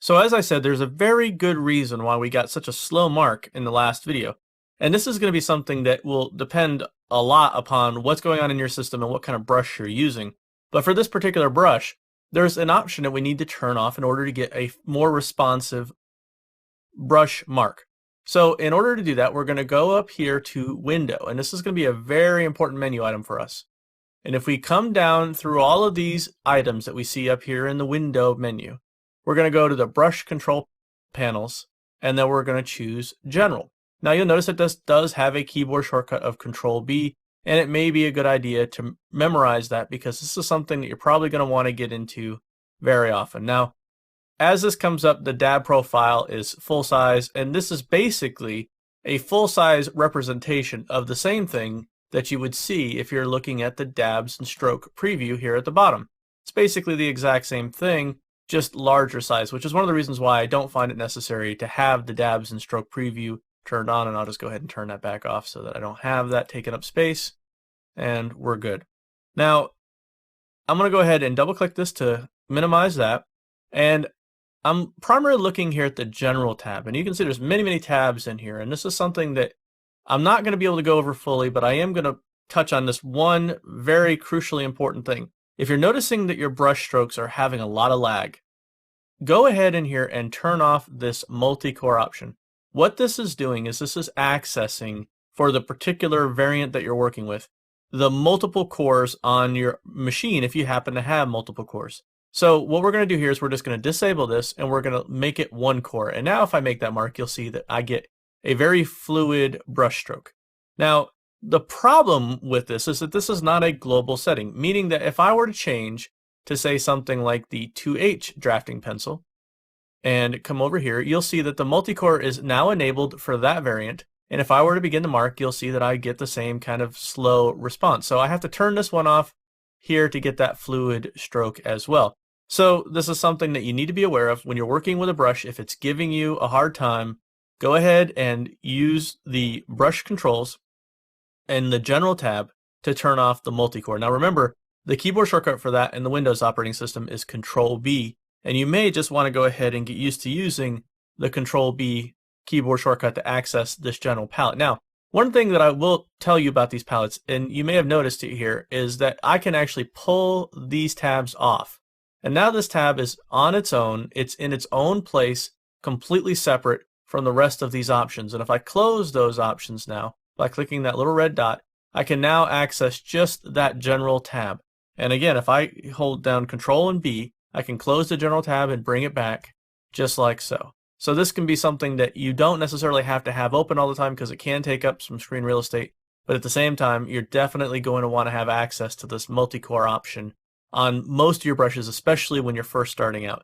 So as I said, there's a very good reason why we got such a slow mark in the last video. And this is going to be something that will depend a lot upon what's going on in your system and what kind of brush you're using. But for this particular brush, there's an option that we need to turn off in order to get a more responsive brush mark. So in order to do that, we're going to go up here to Window, and this is going to be a very important menu item for us. And if we come down through all of these items that we see up here in the Window menu, we're going to go to the Brush Control Panels, and then we're going to choose General. Now you'll notice that this does have a keyboard shortcut of Control B, and it may be a good idea to memorize that because this is something that you're probably going to want to get into very often. Now, as this comes up, the dab profile is full size, and this is basically a full size representation of the same thing that you would see if you're looking at the dabs and stroke preview here at the bottom. It's basically the exact same thing, just larger size, which is one of the reasons why I don't find it necessary to have the dabs and stroke preview turned on, and I'll just go ahead and turn that back off so that I don't have that taking up space, and we're good. Now, I'm going to go ahead and double click this to minimize that, and I'm primarily looking here at the General tab, and you can see there's many tabs in here, and this is something that I'm not going to be able to go over fully, but I am going to touch on this one very crucially important thing. If you're noticing that your brush strokes are having a lot of lag, go ahead in here and turn off this multi-core option. What this is doing is this is accessing, for the particular variant that you're working with, the multiple cores on your machine if you happen to have multiple cores. So what we're going to do here is we're just going to disable this and we're going to make it one core. And now if I make that mark, you'll see that I get a very fluid brush stroke. Now, the problem with this is that this is not a global setting, meaning that if I were to change to say something like the 2H drafting pencil and come over here, you'll see that the multi-core is now enabled for that variant. And if I were to begin to mark, you'll see that I get the same kind of slow response. So I have to turn this one off here to get that fluid stroke as well. So this is something that you need to be aware of when you're working with a brush. If it's giving you a hard time, go ahead and use the brush controls and the General tab to turn off the multi-core. Now remember, the keyboard shortcut for that in the Windows operating system is Control B, and you may just want to go ahead and get used to using the Control B keyboard shortcut to access this general palette. Now, one thing that I will tell you about these palettes, and you may have noticed it here, is that I can actually pull these tabs off. And now this tab is on its own, it's in its own place, completely separate from the rest of these options. And if I close those options now, by clicking that little red dot, I can now access just that General tab. And again, if I hold down Control and B, I can close the General tab and bring it back just like so. So this can be something that you don't necessarily have to have open all the time because it can take up some screen real estate. But at the same time, you're definitely going to want to have access to this multi-core option on most of your brushes, especially when you're first starting out.